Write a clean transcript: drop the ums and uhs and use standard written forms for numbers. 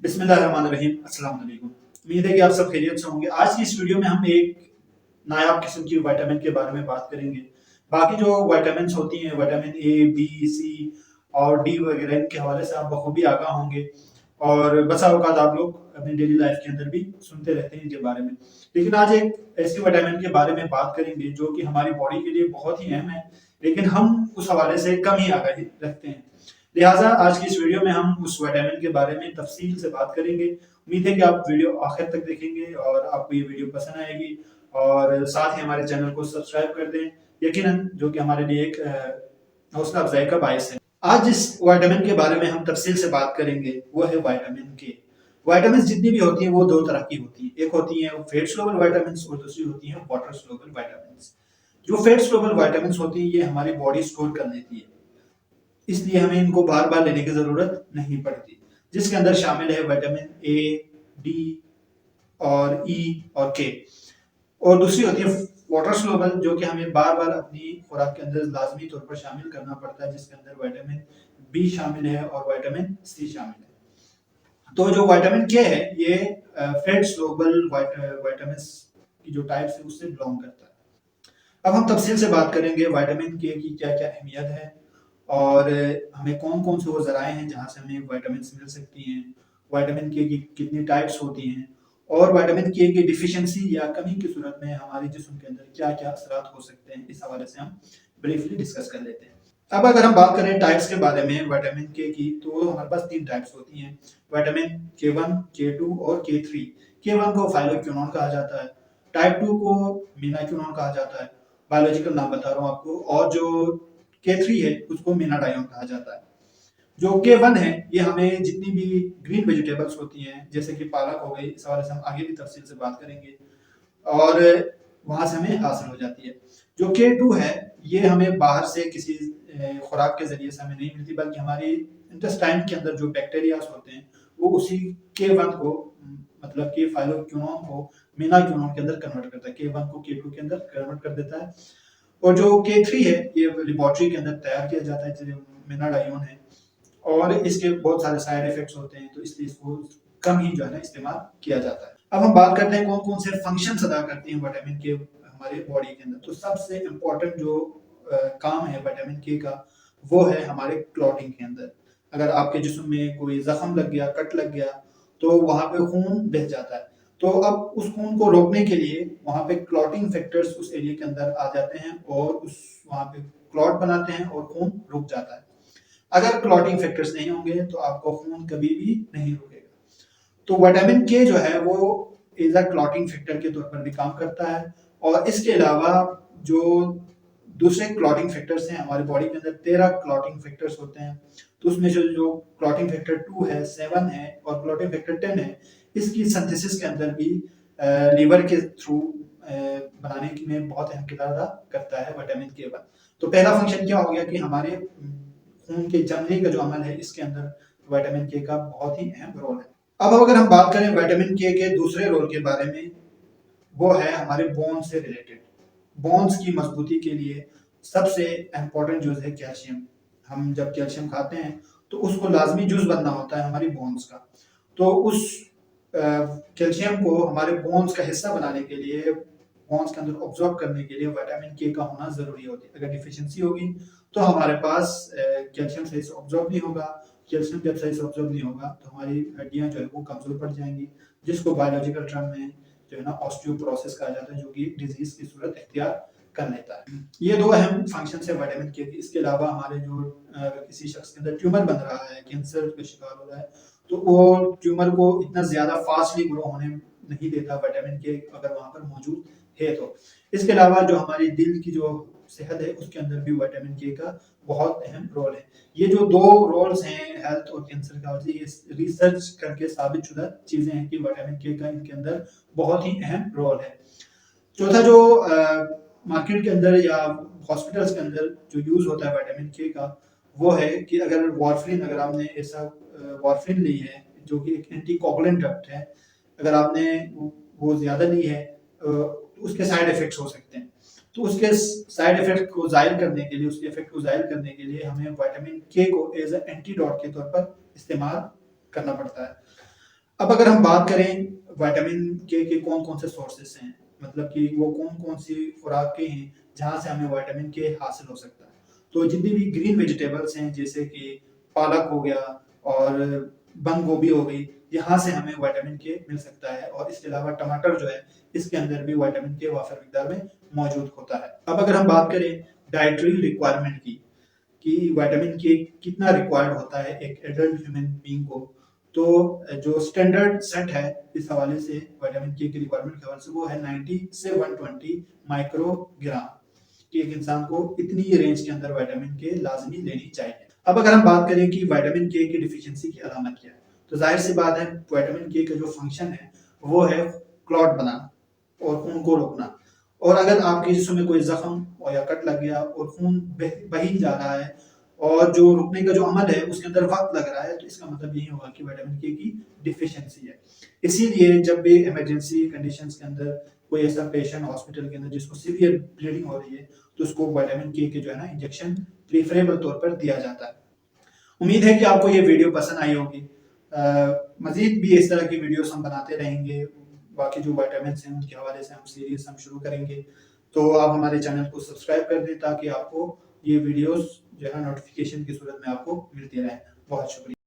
बिस्मिल्लाहिर्रहमानिर्रहीम। अस्सलाम वालेकुम। उम्मीद है कि आप सब खैरियत से होंगे। आज की इस वीडियो में हम एक नायाब किस्म की विटामिन के बारे में बात करेंगे। बाकी जो विटामिन्स होती हैं, विटामिन ए, बी, सी और डी वगैरह, इनके हवाले से आप बखूबी आगाह होंगे और बसा औकात आप लोग अपनी डेली लाइफ के अंदर भी सुनते रहते हैं इनके बारे में। लेकिन आज एक ऐसी विटामिन के बारे में बात करेंगे जो कि हमारी बॉडी के लिए बहुत ही अहम है, लेकिन हम उस हवाले से कम ही आगाही रखते हैं। लिहाजा आज की इस वीडियो में हम उस विटामिन के बारे में तफसील से बात करेंगे। उम्मीद है कि आप वीडियो आखिर तक देखेंगे और आपको ये वीडियो पसंद आएगी और साथ ही हमारे चैनल को सब्सक्राइब कर दें, यकीनन जो कि हमारे लिए एक हौसला अफजाई का बायस है। आज जिस विटामिन के बारे में हम तफसील से बात करेंगे वो है विटामिन के। विटामिन जितनी भी होती हैं वो दो तरह की होती हैं। एक होती है फैट सोलुबल विटामिन और दूसरी होती है वाटर सोलुबल विटामिन। जो फैट सोलुबल विटामिन होती है ये हमारी बॉडी स्टोर कर लेती है, इसलिए हमें इनको बार बार लेने की जरूरत नहीं पड़ती। जिसके अंदर शामिल है विटामिन ए, डी और ई और के। और दूसरी होती है वाटर सोलुबल, जो कि हमें बार बार अपनी खुराक के अंदर लाजमी तौर पर शामिल करना पड़ता है, जिसके अंदर विटामिन बी शामिल है और विटामिन सी शामिल है। तो जो विटामिन के है ये फैट सोलुबल विटामिन की जो टाइप्स है उससे बिलोंग करता है। अब हम तफसील से बात करेंगे विटामिन के की क्या क्या अहमियत है और हमें कौन कौन से वो ज़राए हैं जहाँ से हमें विटामिन मिल सकती हैं, विटामिन के की कितनी टाइप्स होती हैं और विटामिन के की डिफिशियंसी या कमी की सूरत में हमारे जिस्म के अंदर क्या क्या असरात हो सकते हैं, इस हवाले से हम ब्रीफली डिस्कस कर लेते हैं। अब अगर हम बात करें टाइप्स के बारे में विटामिन के की, तो हमारे पास तीन टाइप्स होती हैं, विटामिन के1, के2 और के3। के1 को फाइलोक्विनोन कहा जाता है, टाइप 2 को मीनाक्विनोन कहा जाता है, बायोलॉजिकल नाम बता रहा हूँ आपको, और जो के3 है उसको मीनाडायोन कहा जाता है। जो के1 है ये हमें जितनी भी ग्रीन वेजिटेबल्स होती हैं जैसे कि पालक हो गई, इस हवाले से हम आगे भी तफसील से बात करेंगे, और वहां से हमें हासिल हो जाती है। जो के2 है ये हमें बाहर से किसी खुराक के जरिए से हमें नहीं मिलती, बल्कि हमारी इंटेस्टाइन के अंदर जो बैक्टीरिया होते हैं वो उसी के1 को, मतलब कि फाइलोक्विनोन को मीनाक्विनोन के अंदर कन्वर्ट करता है, के1 को के2 के अंदर कन्वर्ट कर देता है। और जो के3 है ये लेबोरेटरी के अंदर तैयार किया जाता है, जो मीनाडायोन है, और इसके बहुत सारे साइड इफेक्ट्स होते हैं, तो इसलिए इसको कम ही जो है ना इस्तेमाल किया जाता है। अब हम बात करते हैं कौन कौन से फंक्शंस अदा करती हैं विटामिन के हमारे बॉडी के अंदर। तो सबसे इम्पोर्टेंट जो काम है विटामिन के का वो है हमारे क्लॉटिंग के अंदर। अगर आपके जिस्म में कोई जख्म लग गया, कट लग गया, तो वहां पे खून बह जाता है। तो अब उस खून को रोकने के लिए वहां पे क्लॉटिंग फैक्टर्स उस एरिया के अंदर आ जाते हैं और उस वहां पे क्लॉट बनाते हैं और खून रुक जाता है। अगर क्लॉटिंग फैक्टर्स नहीं होंगे तो आपका खून कभी भी नहीं रुकेगा। तो विटामिन के जो है वो एज अ क्लॉटिंग फैक्टर के तौर पर भी काम करता है। और इसके अलावा जो दूसरे क्लॉटिंग फैक्टर्स हैं, हमारे बॉडी के अंदर 13 क्लॉटिंग फैक्टर्स होते हैं, तो उसमें से जो क्लॉटिंग फैक्टर 2 है, 7 है और क्लॉटिंग फैक्टर 10 है, इसकी सिंथेसिस के अंदर भी लीवर के थ्रू बनाने में बहुत अहम किरदार अदा करता है विटामिन के वन। तो पहला फंक्शन क्या हो गया कि हमारे खून के जमने का जो अमल है इसके अंदर विटामिन के का बहुत ही अहम रोल है। अब अगर हम बात करें विटामिन के दूसरे रोल के बारे में, वो है हमारे बोन्स से रिलेटेड। बोन्स की मजबूती के लिए सबसे इम्पोर्टेंट जूस है कैल्शियम। हम जब कैल्शियम खाते हैं तो उसको लाजमी जूस बनना होता है हमारी बोन्स का। तो उस कैल्शियम को हमारे बोन्स का हिस्सा बनाने के लिए, बोन्स के अंदर ऑब्जॉर्व करने के लिए विटामिन के का होना जरूरी होती है। अगर डिफिशियंसी होगी तो हमारे पास कैल्शियम सही से ऑब्जॉर्व नहीं होगा। कैल्शियम जब सही से ऑब्जॉर्व नहीं होगा तो हमारी हड्डियां जो है वो कमजोर पड़ जाएंगी, जिसको बायोलॉजिकल टर्म में जो है ना ऑस्टियोपोरोसिस कहा जाता है, जो कि डिजीज की सूरत इख्तियार कर लेता है। ये दो अहम फंक्शन है विटामिन के। इसके अलावा हमारे जो किसी शख्स के अंदर ट्यूमर बन रहा है, कैंसर का शिकार हो रहा है, तो वो ट्यूमर को इतना ज्यादा फास्टली ग्रो होने नहीं देता विटामिन के, अगर वहां पर मौजूद है तो। इसके अलावा जो हमारी दिल की जो सेहत है उसके अंदर भी विटामिन के का बहुत अहम रोल है। ये जो दो रोल्स हैं हेल्थ और कैंसर का, ये रिसर्च करके साबित शुदा चीजें हैं कि विटामिन के का इनके अंदर बहुत ही अहम रोल है। चौथा जो मार्केट के अंदर या हॉस्पिटल्स के अंदर जो यूज होता है विटामिन के का, वो है कि अगर वार्फरिन, अगर आपने ऐसा वार्फरिन ली है जो कि एक एंटीकोगुलेंट ड्रग है, अगर आपने वो ज्यादा ली है तो उसके साइड इफेक्ट्स हो सकते हैं। तो उसके साइड इफेक्ट को जाहिर करने के लिए, उसके इफेक्ट को जाहिर करने के लिए हमें विटामिन के को एज ए एंटीडोट के तौर पर इस्तेमाल करना पड़ता है। अब अगर हम बात करें विटामिन के कौन कौन से सोर्सेस हैं, मतलब कि वो कौन कौन सी खुराकें हैं जहाँ से हमें विटामिन के हासिल हो सकता है, तो जितनी भी ग्रीन वेजिटेबल्स हैं जैसे कि पालक हो गया और बंद गोभी हो गई, यहाँ से हमें विटामिन के मिल सकता है। और इसके अलावा टमाटर जो है इसके अंदर भी विटामिन के वाफिर मिकदार में मौजूद होता है। अब अगर हम बात करें डाइटरी रिक्वायरमेंट की कि विटामिन के कितना रिक्वायर्ड होता है एक एडल्ट ह्यूमन बीइंग को, तो जो स्टैंडर्ड सेट है इस हवाले से विटामिन के की रिक्वायरमेंट के हवाले से वो है 90 से 120 माइक्रोग्राम कि एक इंसान को इतनी रेंज के अंदर विटामिन के लाजमी लेनी चाहिए। अब अगर हम बात करें कि विटामिन के की डिफिशियंसी की अलामत क्या है, तो जाहिर सी बात है विटामिन के का जो फंक्शन है वो है क्लॉट बनाना और खून को रोकना। और अगर आपके जिस्म में कोई जख्म या कट लग गया और खून बही जा रहा है और जो रुकने का जो अमल है उसके अंदर वक्त लग रहा है, तो इसका मतलब यही होगा कि विटामिन के की डिफिशियंसी है। इसीलिए जब भी इमरजेंसी कंडीशंस के अंदर कोई ऐसा पेशेंट हॉस्पिटल के अंदर जिसको सीवियर ब्लीडिंग हो रही है, तो उसको विटामिन के जो है ना इंजेक्शन प्रीफरेबल तौर पर दिया जाता है। उम्मीद है कि आपको ये वीडियो पसंद आई होगी। मजीद भी इस तरह की वीडियोस हम बनाते रहेंगे। बाकी जो विटामिन हैं उनके हवाले से हम सीरीज हम शुरू करेंगे, तो आप हमारे चैनल को सब्सक्राइब कर दें ताकि आपको ये वीडियोस जो है नोटिफिकेशन की सूरत में आपको मिलती रहे। बहुत शुक्रिया।